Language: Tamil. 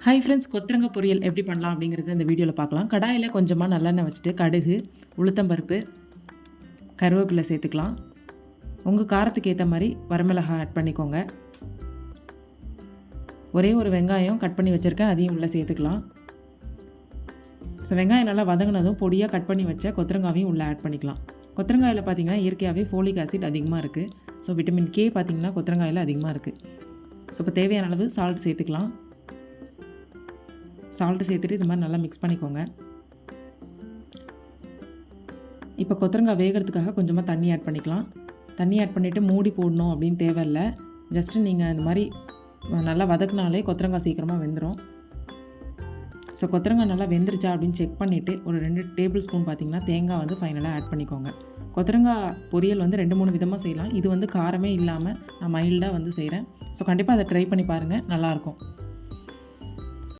ஹாய் ஃப்ரெண்ட்ஸ், கொத்தரங்காய் பொரியல் எப்படி பண்ணலாம் அப்படிங்கிறத இந்த வீடியோவில் பார்க்கலாம். கடாயில் கொஞ்சமாக நல்லெண்ணெய் வச்சுட்டு கடுகு, உளுத்தம்பருப்பு, கருவேப்பிலை சேர்த்துக்கலாம். உங்கள் காரத்துக்கு ஏற்ற மாதிரி வரமிளகாய் ஆட் பண்ணிக்கோங்க. ஒரே ஒரு வெங்காயம் கட் பண்ணி வச்சுருக்கேன், அதையும் உள்ளே சேர்த்துக்கலாம். ஸோ வெங்காயம் நல்லா வதங்கினதும் பொடியாக கட் பண்ணி வச்ச கொத்தரங்காவையும் உள்ளே ஆட் பண்ணிக்கலாம். கொத்தரங்காயில் பார்த்திங்கன்னா இயற்கையாகவே ஃபோலிக் ஆசிட் அதிகமாக இருக்குது. ஸோ விட்டமின் கே பார்த்திங்கன்னா கொத்தரங்காயில் அதிகமாக இருக்குது. ஸோ இப்போ தேவையான அளவு சால்ட் சேர்த்துக்கலாம். சால்ட்டு சேர்த்துட்டு இது மாதிரி நல்லா மிக்ஸ் பண்ணிக்கோங்க. இப்போ கொத்தரங்காய் வேகிறதுக்காக கொஞ்சமாக தண்ணி ஆட் பண்ணிக்கலாம். தண்ணி ஆட் பண்ணிவிட்டு மூடி போடணும் அப்படின்னு தேவையில்லை. ஜஸ்ட்டு நீங்கள் இந்த மாதிரி நல்லா வதக்குனாலே கொத்தரங்காய் சீக்கிரமாக வெந்துடும். ஸோ கொத்தரங்காய் நல்லா வெந்துருச்சா அப்படின்னு செக் பண்ணிவிட்டு ஒரு 2 டேபிள் ஸ்பூன் பார்த்திங்கன்னா தேங்காய் வந்து ஃபைனலாக ஆட் பண்ணிக்கோங்க. கொத்தரங்காய் பொரியல் வந்து 2-3 விதமாக செய்யலாம். இது வந்து காரமே இல்லாமல் நான் மைல்டாக வந்து செய்கிறேன். ஸோ கண்டிப்பாக அதை ட்ரை பண்ணி பாருங்கள், நல்லாயிருக்கும்.